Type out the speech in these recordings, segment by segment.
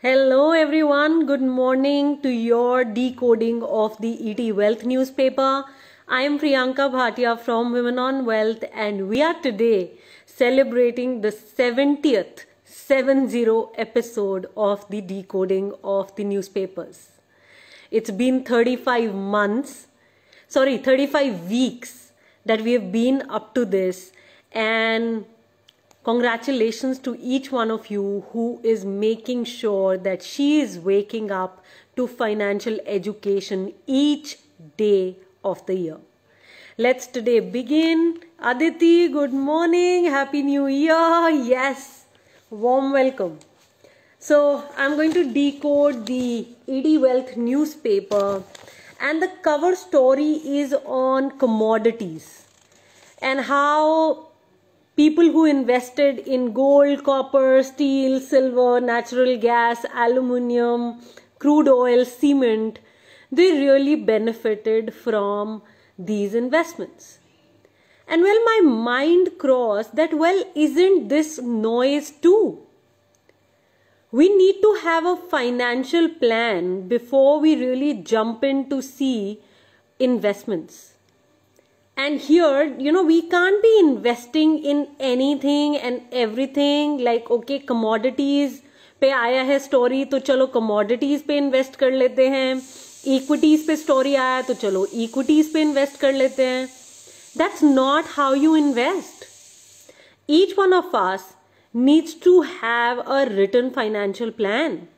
Hello everyone, good morning to your decoding of the ET Wealth newspaper. I am Priyanka Bhatia from Women on Wealth and we are today celebrating the 70th episode of the decoding of the newspapers. It's been 35 weeks that we have been up to this, and congratulations to each one of you who is making sure that she is waking up to financial education each day of the year. Let's today begin. Aditi, good morning. Happy New Year. Yes, warm welcome. So I'm going to decode the ET Wealth newspaper, and the cover story is on commodities and how people who invested in gold, copper, steel, silver, natural gas, aluminium, crude oil, cement, they really benefited from these investments. And well, my mind crossed that, well, isn't this noise too? We need to have a financial plan before we really jump in to see investments. And here, we can't be investing in anything and everything. Like, okay, commodities पे आया है story, तो चलो commodities पे invest कर लेते हैं. Equities पे story आया, तो चलो equities पे invest कर लेते हैं. That's not how you invest. Each one of us needs to have a written financial plan.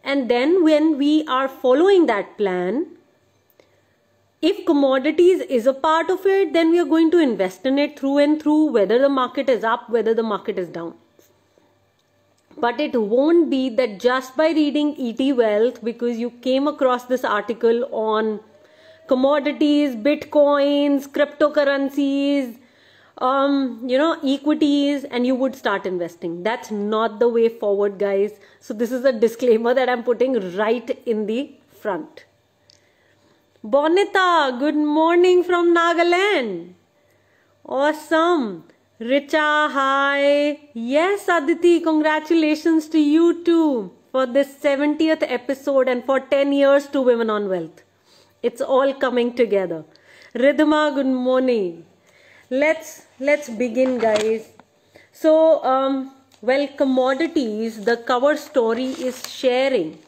And then when we are following that plan, if commodities is a part of it, then we are going to invest in it through and through, whether the market is up, whether the market is down. But it won't be that just by reading ET Wealth, because you came across this article on commodities, bitcoins, cryptocurrencies, equities, and you would start investing. That's not the way forward, guys. So this is a disclaimer that I'm putting right in the front. Bonita, good morning from Nagaland. Awesome. Richa, hi. Yes, Aditi, congratulations to you too for this 70th episode and for 10 years to Women on Wealth. It's all coming together. Ridhima, good morning. Let's begin, guys. So, commodities, the cover story is sharing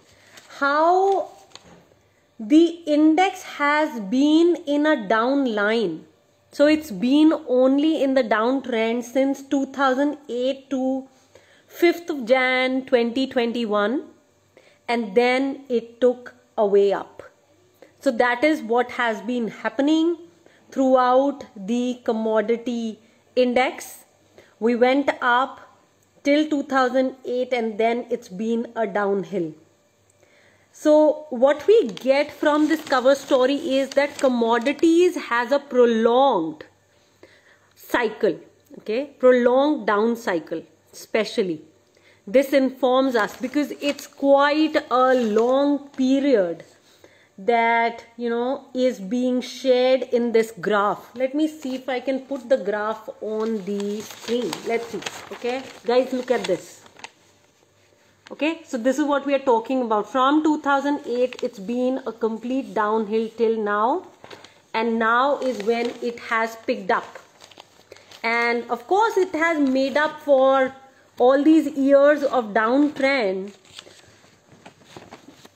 how the index has been in a down line. So it's been only in the downtrend since 2008 to 5th of Jan 2021, and then it took a way up. So that is what has been happening throughout the commodity index. We went up till 2008 and then it's been a downhill. So what we get from this cover story is that commodities has a prolonged cycle, okay, prolonged down cycle especially. This informs us because it's quite a long period that, is being shared in this graph. Let me see if I can put the graph on the screen. Let's see, okay. Guys, look at this. Okay, so this is what we are talking about. From 2008, it's been a complete downhill till now. And now is when it has picked up. And of course, it has made up for all these years of downtrend.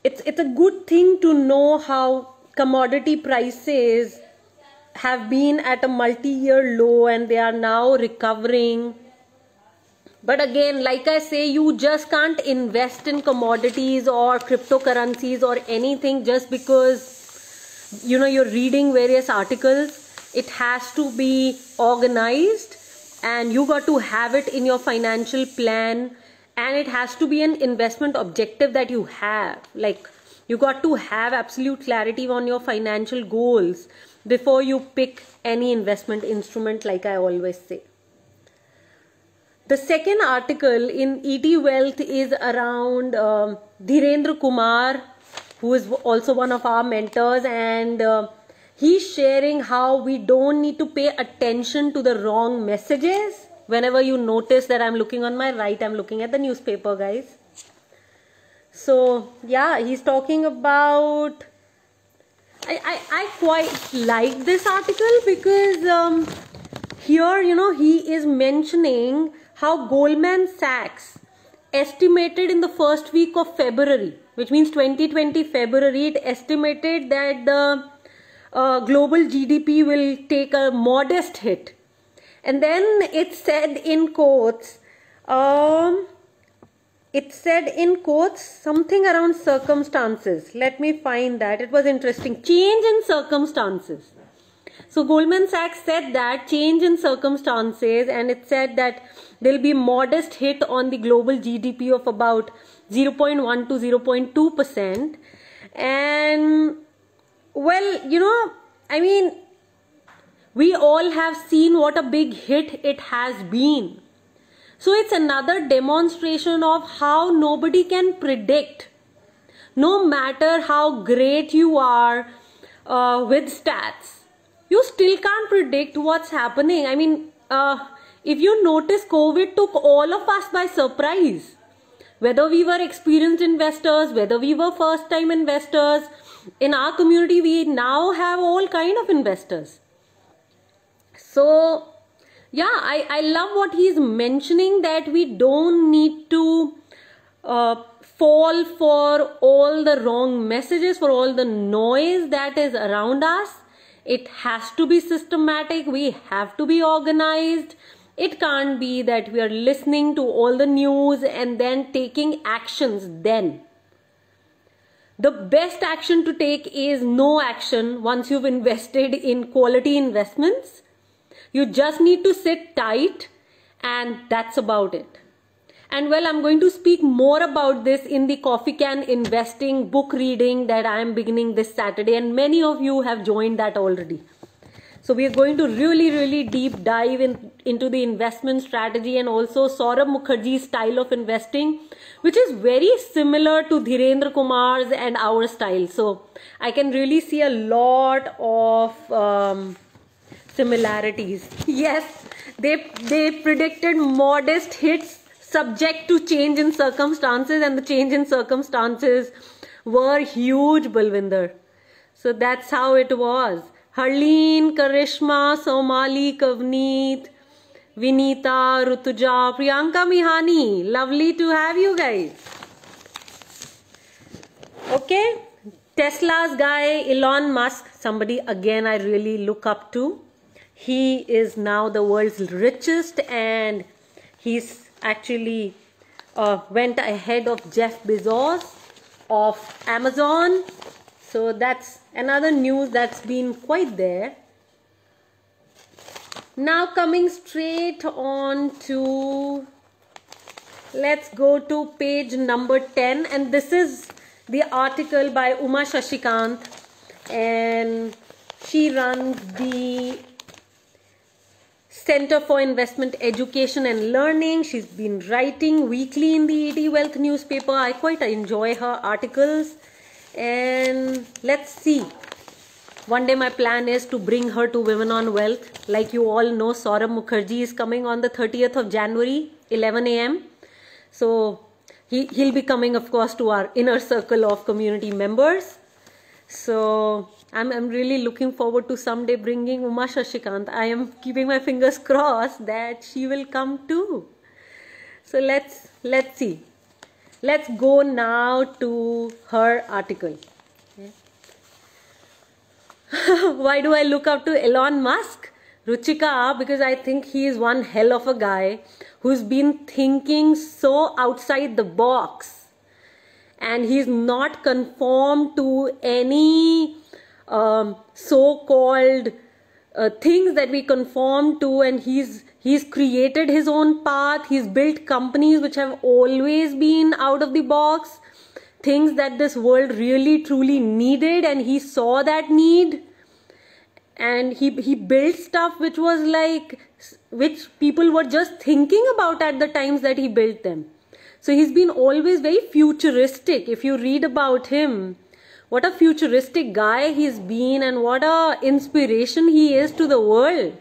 It's a good thing to know how commodity prices have been at a multi-year low and they are now recovering. But again, like I say, you just can't invest in commodities or cryptocurrencies or anything just because, you're reading various articles. It has to be organized and you got to have it in your financial plan, and it has to be an investment objective that you have. Like, you got to have absolute clarity on your financial goals before you pick any investment instrument, like I always say. The second article in ET Wealth is around Dhirendra Kumar, who is also one of our mentors, and he's sharing how we don't need to pay attention to the wrong messages. Whenever you notice that I'm looking on my right, I'm looking at the newspaper, guys. So yeah, he's talking about, I quite like this article because here, he is mentioning how Goldman Sachs estimated in the first week of February, which means 2020 February, it estimated that the global GDP will take a modest hit. And then it said in quotes, something around circumstances. Let me find that. It was interesting. Change in circumstances. So Goldman Sachs said that change in circumstances, and it said that there will be modest hit on the global GDP of about 0.1 to 0.2%. And well, I mean, we all have seen what a big hit it has been. So it's another demonstration of how nobody can predict. No matter how great you are with stats, you still can't predict what's happening. I mean, if you notice, COVID took all of us by surprise. Whether we were experienced investors, whether we were first-time investors, in our community, we now have all kind of investors. So, yeah, I love what he's mentioning, that we don't need to fall for all the wrong messages, for all the noise that is around us. It has to be systematic. We have to be organized. It can't be that we are listening to all the news and then taking actions then. The best action to take is no action once you've invested in quality investments. You just need to sit tight, and that's about it. And well, I'm going to speak more about this in the Coffee Can Investing book reading that I am beginning this Saturday, and many of you have joined that already. So we are going to really deep dive into the investment strategy and also Saurabh Mukherjee's style of investing, which is very similar to Dhirendra Kumar's and our style. So I can really see a lot of similarities. Yes, they predicted modest hits subject to change in circumstances, and the change in circumstances were huge, Balwinder. So that's how it was. Harleen, Karishma, Somali, Kavneet, Vinita, Rutuja, Priyanka Mihani. Lovely to have you guys. Okay, Tesla's guy, Elon Musk, somebody again I really look up to. He is now the world's richest, and he's actually went ahead of Jeff Bezos of Amazon. So that's another news that's been quite there. Now coming straight on to, let's go to page number 10, and this is the article by Uma Shashikant, and she runs the Center for Investment Education and Learning. She's been writing weekly in the ED Wealth newspaper. I quite enjoy her articles. And let's see. One day my plan is to bring her to Women on Wealth. Like you all know, Saurabh Mukherjee is coming on the 30th of January, 11 a.m. So he'll be coming, of course, to our inner circle of community members. So I'm really looking forward to someday bringing Uma Shashikant. I am keeping my fingers crossed that she will come too. So let's see. Let's go now to her article. Okay. Why do I look up to Elon Musk? Ruchika, because I think he is one hell of a guy who's been thinking so outside the box. And he's not conformed to any so-called things that we conform to, and he's created his own path. He's built companies which have always been out of the box, things that this world really truly needed, and he saw that need, and he built stuff which was like, which people were just thinking about at the times that he built them. So he's been always very futuristic. If you read about him, what a futuristic guy he's been, and what a inspiration he is to the world.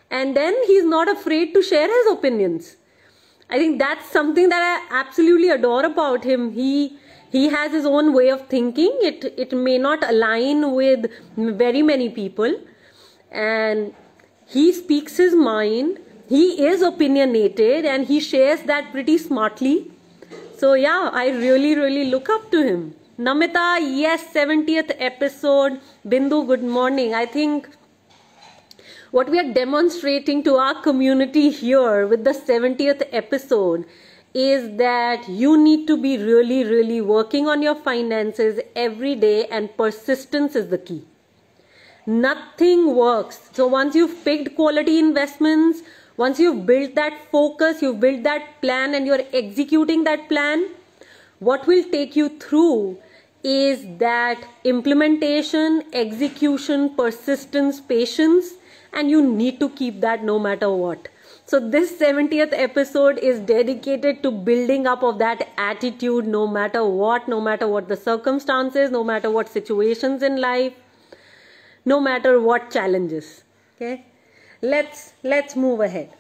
And then he's not afraid to share his opinions. I think that's something that I absolutely adore about him. He He has his own way of thinking. It may not align with very many people, and he speaks his mind. He is opinionated and he shares that pretty smartly. So yeah, I really look up to him. Namita, yes, 70th episode. Bindu, good morning. I think what we are demonstrating to our community here with the 70th episode is that you need to be really working on your finances every day, and persistence is the key. Nothing works. So once you've picked quality investments, once you've built that focus, you've built that plan and you're executing that plan, what will take you through is that implementation, execution, persistence, patience, and you need to keep that no matter what. So this 70th episode is dedicated to building up of that attitude no matter what the circumstances, no matter what situations in life, no matter what challenges. Okay, let's move ahead.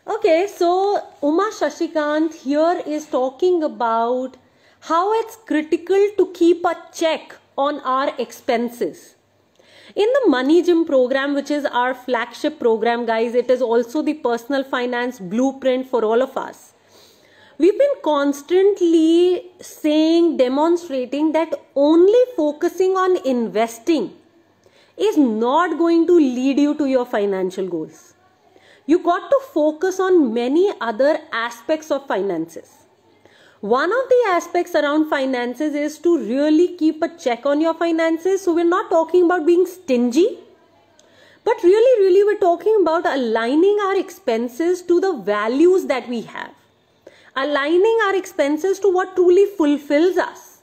Okay, so Uma Shashikant here is talking about how it's critical to keep a check on our expenses. In the Money Gym program, which is our flagship program, guys, it is also the personal finance blueprint for all of us. We've been constantly demonstrating that only focusing on investing is not going to lead you to your financial goals. You got to focus on many other aspects of finances. One of the aspects around finances is to really keep a check on your finances. So we're not talking about being stingy, but really we're talking about aligning our expenses to the values that we have. Aligning our expenses to what truly fulfills us.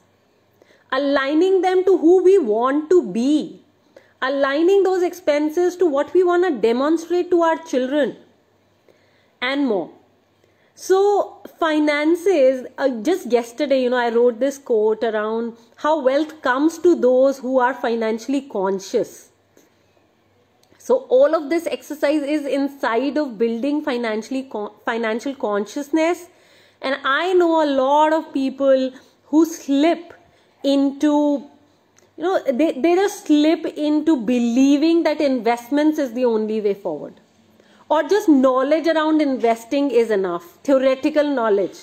Aligning them to who we want to be. Aligning those expenses to what we want to demonstrate to our children and more. So finances, just yesterday, I wrote this quote around how wealth comes to those who are financially conscious. So all of this exercise is inside of building financial consciousness. And I know a lot of people who slip into, they just slip into believing that investments is the only way forward. Or just knowledge around investing is enough. Theoretical knowledge.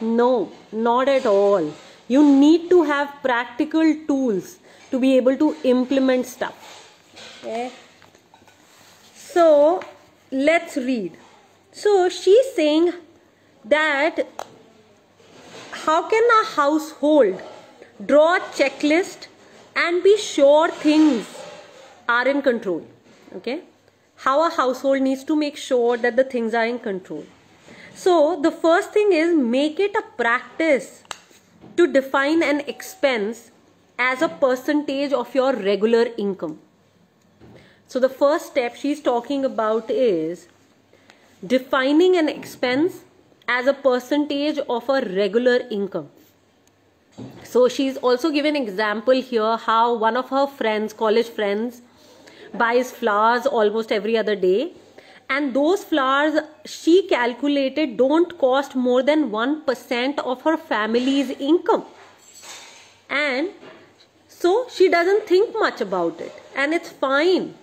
No, not at all. You need to have practical tools to be able to implement stuff. Okay. So, let's read. So, she's saying that how can a household draw a checklist and be sure things are in control? Okay. How a household needs to make sure that the things are in control. So the first thing is make it a practice to define an expense as a percentage of your regular income. So the first step she's talking about is defining an expense as a percentage of a regular income. So she's also given an example here how one of her friends, college friends, buys flowers almost every other day, and those flowers she calculated don't cost more than 1% of her family's income, and so she doesn't think much about it and it's fine.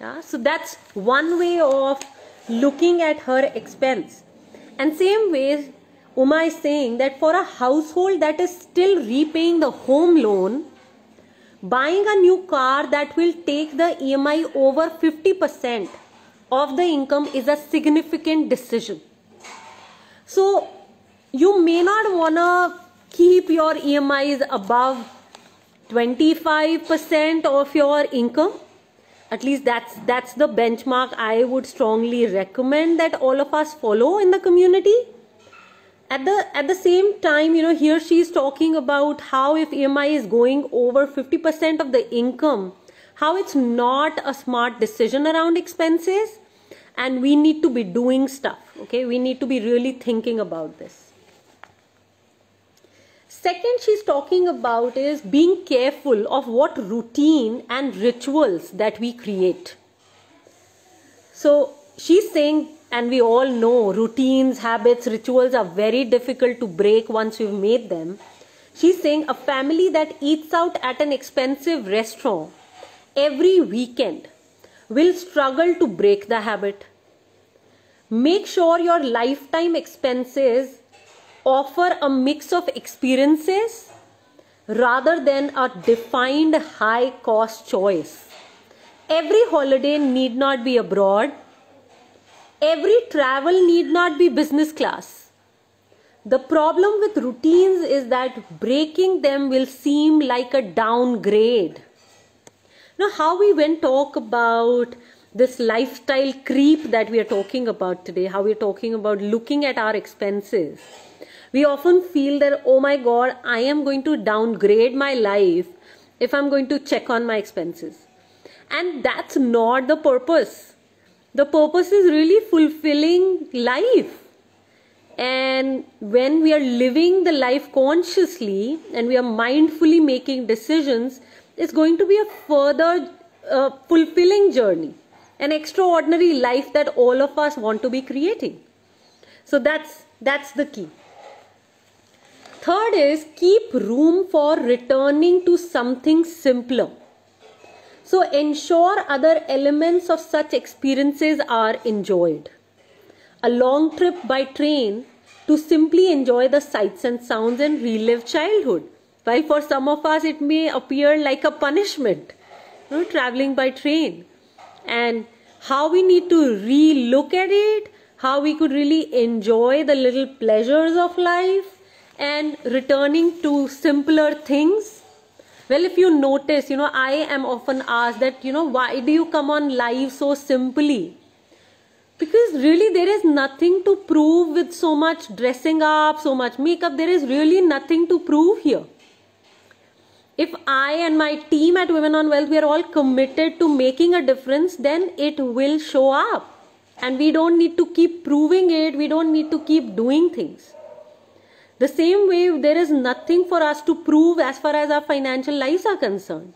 Yeah? So that's one way of looking at her expense. And same way Uma is saying that for a household that is still repaying the home loan, buying a new car that will take the EMI over 50% of the income is a significant decision. So you may not want to keep your EMIs above 25% of your income. At least that's the benchmark I would strongly recommend that all of us follow in the community. At the same time, here she is talking about how if EMI is going over 50% of the income, how it's not a smart decision around expenses, and we need to be doing stuff. Okay, we need to be really thinking about this. Second, she's talking about is being careful of what routine and rituals that we create. So she's saying, and we all know routines, habits, rituals are very difficult to break once you've made them. She's saying a family that eats out at an expensive restaurant every weekend will struggle to break the habit. Make sure your lifetime expenses offer a mix of experiences rather than a defined high cost choice. Every holiday need not be abroad. Every travel need not be business class. The problem with routines is that breaking them will seem like a downgrade. Now, how we went talk about this lifestyle creep that we are talking about today, how we are talking about looking at our expenses. We often feel that, oh my God, I am going to downgrade my life if I'm going to check on my expenses. And that's not the purpose. The purpose is really fulfilling life. And when we are living the life consciously and we are mindfully making decisions, it's going to be a further fulfilling journey, an extraordinary life that all of us want to be creating. So that's the key. Third is keep room for returning to something simpler. So ensure other elements of such experiences are enjoyed. A long trip by train to simply enjoy the sights and sounds and relive childhood. While for some of us it may appear like a punishment, traveling by train. And how we need to re-look at it, how we could really enjoy the little pleasures of life and returning to simpler things. Well, if you notice, I am often asked that, why do you come on live so simply? Because really there is nothing to prove with so much dressing up, so much makeup. There is really nothing to prove here. If I and my team at Women on Wealth, we are all committed to making a difference, then it will show up. And we don't need to keep proving it. We don't need to keep doing things. The same way, there is nothing for us to prove as far as our financial lives are concerned.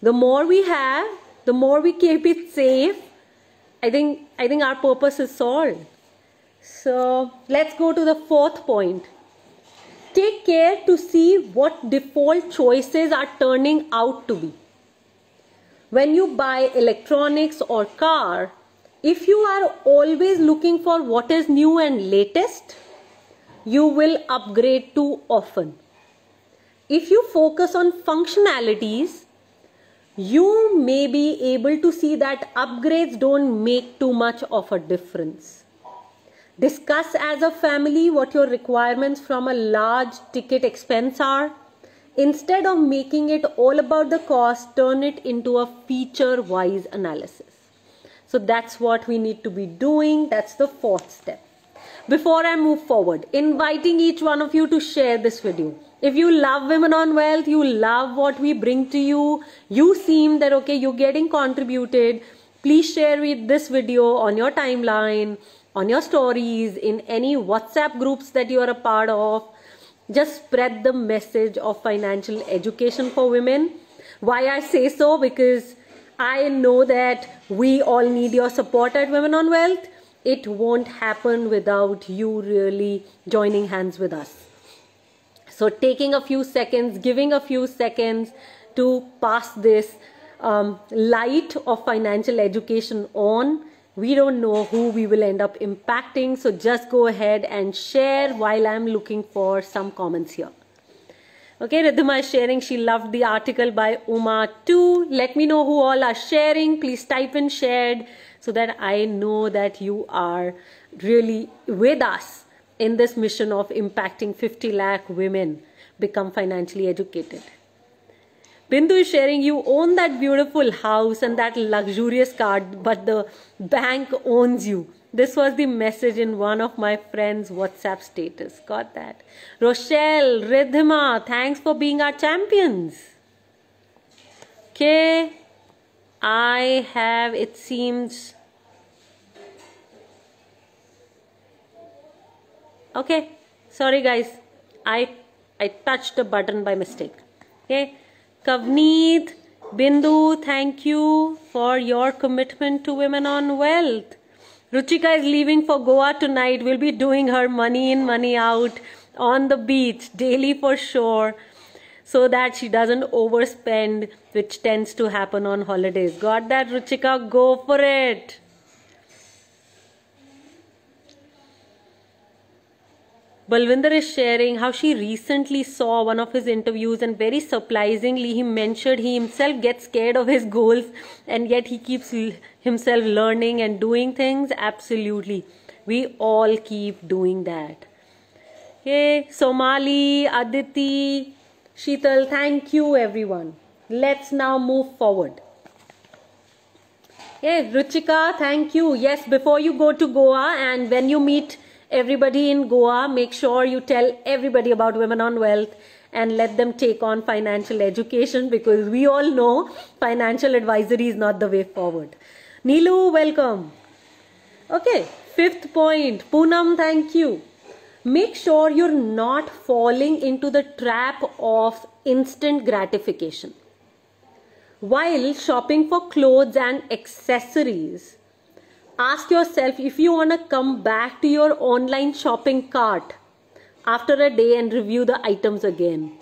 The more we have, the more we keep it safe, I think our purpose is solved. So let's go to the fourth point. Take care to see what default choices are turning out to be. When you buy electronics or car, if you are always looking for what is new and latest, you will upgrade too often. If you focus on functionalities, you may be able to see that upgrades don't make too much of a difference. Discuss as a family what your requirements from a large ticket expense are. Instead of making it all about the cost, turn it into a feature-wise analysis. So that's what we need to be doing. That's the fourth step. Before I move forward, inviting each one of you to share this video. If you love Women on Wealth, you love what we bring to you, you seem that, okay, you're getting contributed, please share this video on your timeline, on your stories, in any WhatsApp groups that you are a part of. Just spread the message of financial education for women. Why I say so? Because I know that we all need your support at Women on Wealth. It won't happen without you really joining hands with us. So taking a few seconds, giving a few seconds to pass this light of financial education on. We don't know who we will end up impacting. So just go ahead and share while I'm looking for some comments here. Okay, Riddhima is sharing. She loved the article by Uma too. Let me know who all are sharing. Please type in shared so that I know that you are really with us in this mission of impacting 50 lakh women become financially educated. Bindu is sharing, you own that beautiful house and that luxurious car, but the bank owns you. This was the message in one of my friends' WhatsApp status. Got that. Rochelle, Riddhima, thanks for being our champions. Okay. I have, it seems. Okay. Sorry guys. I touched the button by mistake. Okay. Kavneet, Bindu, thank you for your commitment to Women on Wealth. Ruchika is leaving for Goa tonight. We'll be doing her money in, money out on the beach daily for sure, so that she doesn't overspend, which tends to happen on holidays. Got that, Ruchika? Go for it. Balwinder is sharing how she recently saw one of his interviews, and very surprisingly he mentioned he himself gets scared of his goals and yet he keeps himself learning and doing things. Absolutely. We all keep doing that. Okay, Somali, Aditi, Sheetal, thank you everyone. Let's now move forward. Hey, Ruchika, thank you. Yes, before you go to Goa and when you meet everybody in Goa, make sure you tell everybody about Women on Wealth and let them take on financial education, because we all know financial advisory is not the way forward. Neelu, welcome. Okay, fifth point. Poonam, thank you. Make sure you're not falling into the trap of instant gratification. While shopping for clothes and accessories, ask yourself if you want to come back to your online shopping cart after a day and review the items again.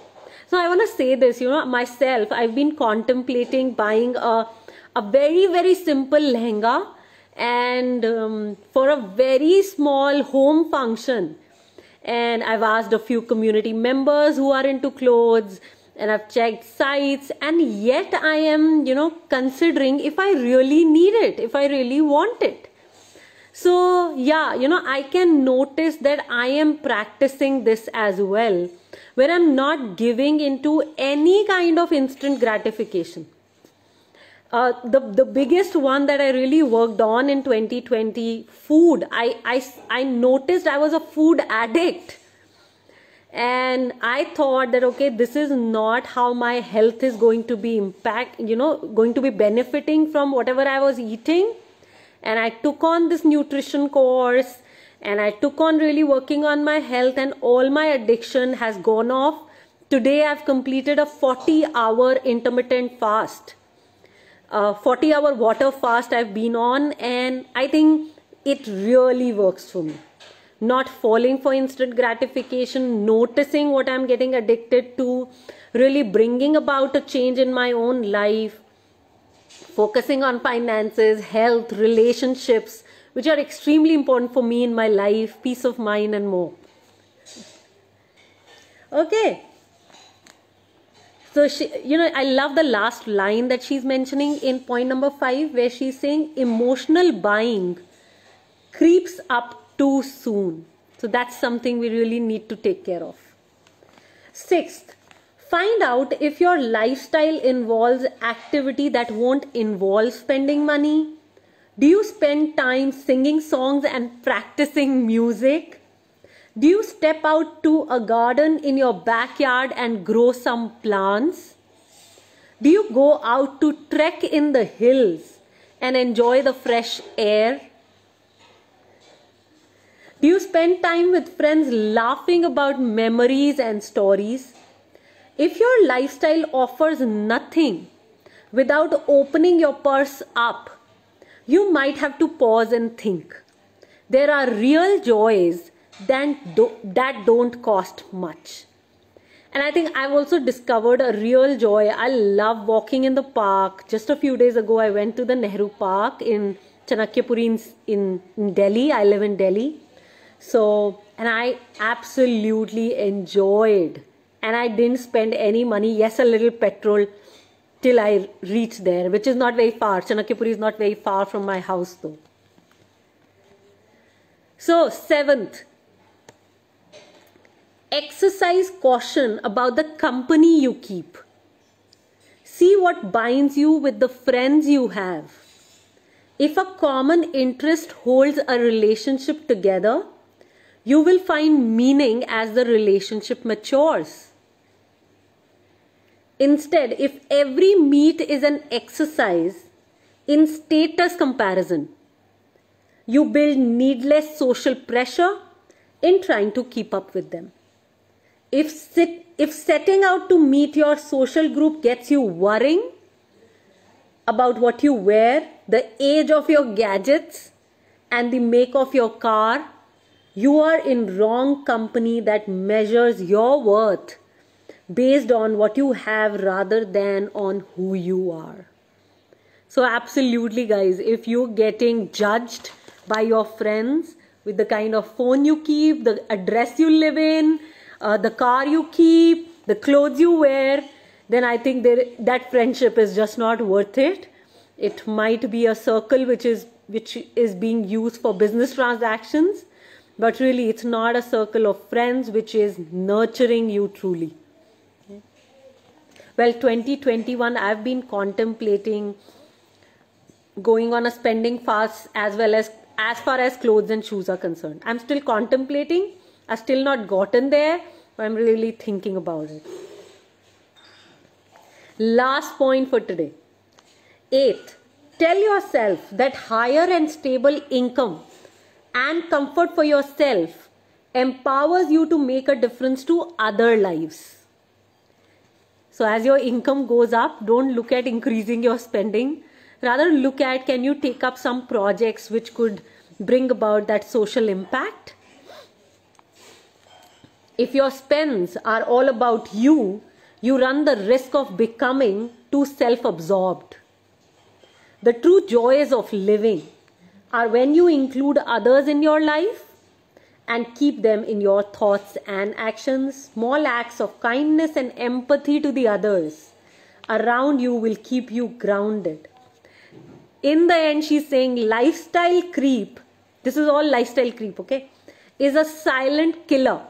So I want to say this, myself, I've been contemplating buying a very, very simple lehenga and for a very small home function. And I've asked a few community members who are into clothes, and I've checked sites, and yet I am, considering if I really need it, if I really want it. So yeah, I can notice that I am practicing this as well, where I'm not giving into any kind of instant gratification. The biggest one that I really worked on in 2020, food. I noticed I was a food addict. And I thought that, okay, this is not how my health is going to be going to be benefiting from whatever I was eating. And I took on this nutrition course and I took on really working on my health, and all my addiction has gone off. Today I've completed a 40-hour intermittent fast. 40-hour water fast I've been on, and I think it really works for me. Not falling for instant gratification, noticing what I'm getting addicted to, really bringing about a change in my own life, focusing on finances, health, relationships, which are extremely important for me in my life, peace of mind and more. Okay. So I love the last line that she's mentioning in point number 5, where she's saying emotional buying creeps up too soon. So that's something we really need to take care of. 6th, find out if your lifestyle involves activity that won't involve spending money. Do you spend time singing songs and practicing music? Do you step out to a garden in your backyard and grow some plants? Do you go out to trek in the hills and enjoy the fresh air? Do you spend time with friends laughing about memories and stories? If your lifestyle offers nothing without opening your purse up, you might have to pause and think. There are real joys that don't cost much. And I think I've also discovered a real joy. I love walking in the park. Just a few days ago, I went to the Nehru Park in Chanakyapuri in Delhi. I live in Delhi. And I absolutely enjoyed. And I didn't spend any money. Yes, a little petrol till I reached there, which is not very far. Chanakyapuri is not very far from my house though. So 7th, exercise caution about the company you keep. See what binds you with the friends you have. If a common interest holds a relationship together, you will find meaning as the relationship matures. Instead, if every meet is an exercise in status comparison, you build needless social pressure in trying to keep up with them. If setting out to meet your social group gets you worrying about what you wear, the age of your gadgets, and the make of your car, You are in wrong company that measures your worth based on what you have rather than on who you are. So absolutely guys, if you're getting judged by your friends with the kind of phone you keep, the address you live in, the car you keep, the clothes you wear, then I think that friendship is just not worth it. It might be a circle which is being used for business transactions, but really it's not a circle of friends which is nurturing you truly. Well, 2021, I've been contemplating going on a spending fast as far as clothes and shoes are concerned. I'm still contemplating. I've still not gotten there, but I'm really thinking about it. Last point for today. 8th, tell yourself that higher and stable income and comfort for yourself empowers you to make a difference to other lives. So as your income goes up, don't look at increasing your spending. Rather look at, can you take up some projects which could bring about that social impact? If your spends are all about you, you run the risk of becoming too self-absorbed. The true joys of living are when you include others in your life and keep them in your thoughts and actions. Small acts of kindness and empathy to the others around you will keep you grounded. In the end, she's saying lifestyle creep, this is all lifestyle creep, okay, is a silent killer.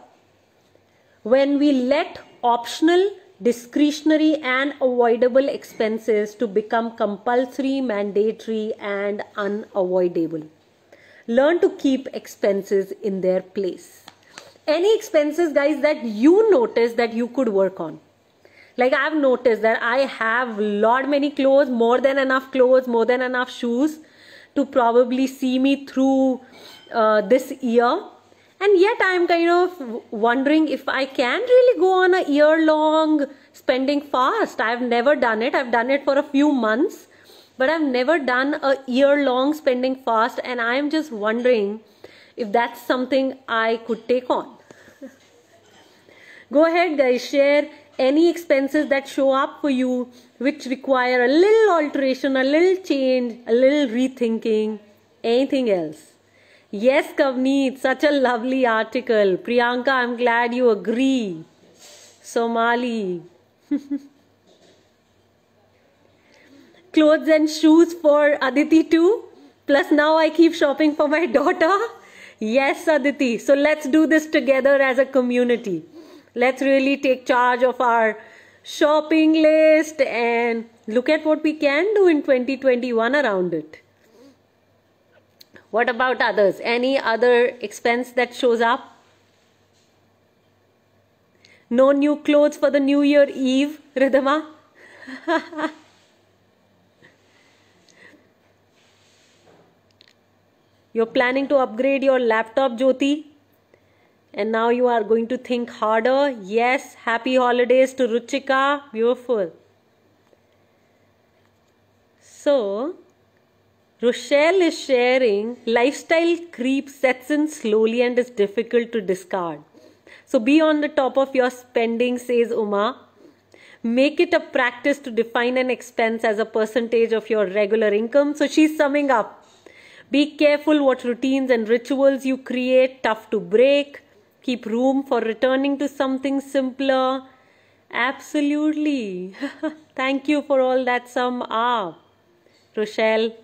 When we let optional, discretionary and avoidable expenses to become compulsory, mandatory and unavoidable. Learn to keep expenses in their place. Any expenses, guys, that you notice that you could work on. Like I've noticed that I have many clothes, more than enough clothes, more than enough shoes to probably see me through this year. And yet I'm kind of wondering if I can really go on a year-long spending fast. I've never done it. I've done it for a few months, but I've never done a year-long spending fast. And I'm just wondering if that's something I could take on. Go ahead, guys, share any expenses that show up for you which require a little alteration, a little change, a little rethinking, anything else. Yes, Kavneet, such a lovely article. Priyanka, I'm glad you agree. Somali. Clothes and shoes for Aditi too. Plus now I keep shopping for my daughter. Yes, Aditi. So let's do this together as a community. Let's really take charge of our shopping list and look at what we can do in 2021 around it. What about others? Any other expense that shows up? No new clothes for the New Year Eve, Ridhima? You're planning to upgrade your laptop, Jyoti? And now you are going to think harder. Yes, happy holidays to Ruchika. Beautiful. So, Rochelle is sharing, lifestyle creep sets in slowly and is difficult to discard. So be on the top of your spending, says Uma. Make it a practice to define an expense as a percentage of your regular income. So she's summing up. Be careful what routines and rituals you create, tough to break. Keep room for returning to something simpler. Absolutely. Thank you for all that sum up, Rochelle.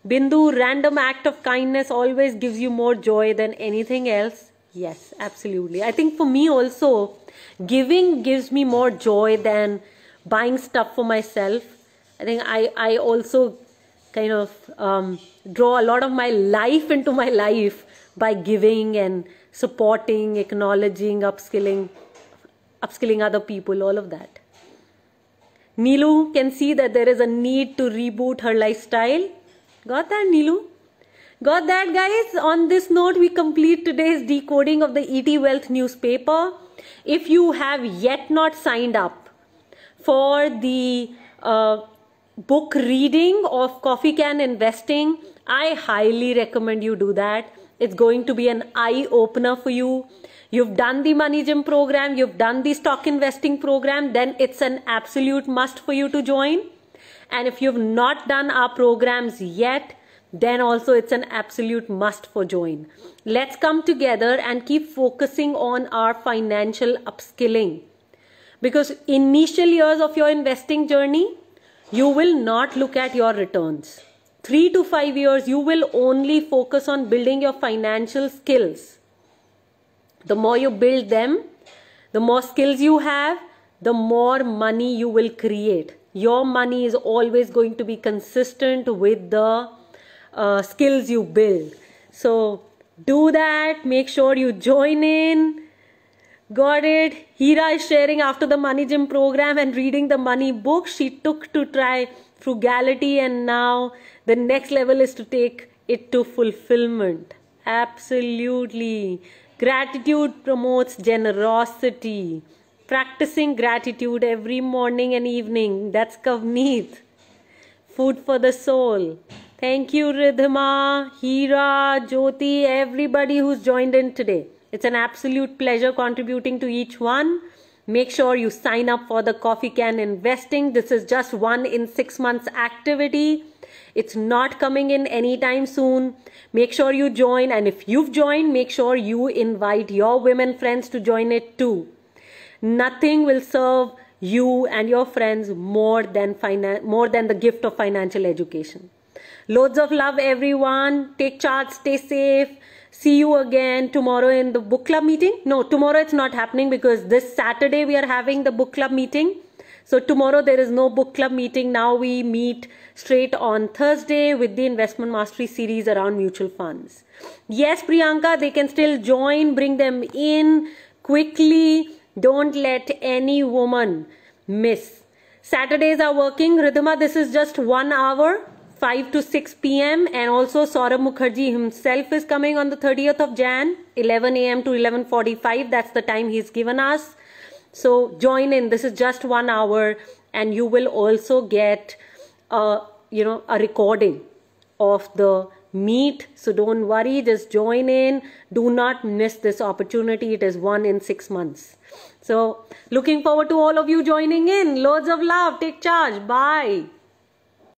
Bindu, random act of kindness always gives you more joy than anything else. Yes, absolutely. I think for me also, giving gives me more joy than buying stuff for myself. I think I also kind of draw a lot of my life into my life by giving and supporting, acknowledging, upskilling other people, all of that. Neelu can see that there is a need to reboot her lifestyle. Got that, Neelu? Got that, guys? On this note, we complete today's decoding of the ET Wealth newspaper. If you have yet not signed up for the book reading of Coffee Can Investing, I highly recommend you do that. It's going to be an eye opener for you. You've done the Money Gym program, you've done the stock investing program, then it's an absolute must for you to join. And if you've not done our programs yet, then also it's an absolute must for join. Let's come together and keep focusing on our financial upskilling. Because initial years of your investing journey, you will not look at your returns. 3 to 5 years, you will only focus on building your financial skills. The more you build them, the more skills you have, the more money you will create. Your money is always going to be consistent with the skills you build. So do that. Make sure you join in. Got it? Hira is sharing after the Money Gym program and reading the money book she took to try frugality, and now the next level is to take it to fulfillment. Absolutely. Gratitude promotes generosity. Practicing gratitude every morning and evening. That's Kavneet. Food for the soul. Thank you, Ridhima, Hira, Jyoti, everybody who's joined in today. It's an absolute pleasure contributing to each one. Make sure you sign up for the Coffee Can Investing. This is just 1 in 6 months activity. It's not coming in anytime soon. Make sure you join, and if you've joined, make sure you invite your women friends to join it too. Nothing will serve you and your friends more than the gift of financial education. Loads of love, everyone. Take charge, stay safe. See you again tomorrow in the book club meeting. No, tomorrow it's not happening because this Saturday we are having the book club meeting. So tomorrow there is no book club meeting. Now we meet straight on Thursday with the Investment Mastery series around mutual funds. Yes, Priyanka, they can still join. Bring them in quickly. Don't let any woman miss. Saturdays are working. Ridhima, this is just 1 hour. 5 to 6 p.m. and also Saurabh Mukherjee himself is coming on the 30th of Jan, 11 a.m. to 11:45. That's the time he's given us. So join in. This is just 1 hour, and you will also get a recording of the meet. So don't worry, just join in. Do not miss this opportunity. It is 1 in 6 months. So looking forward to all of you joining in. Loads of love. Take charge. Bye.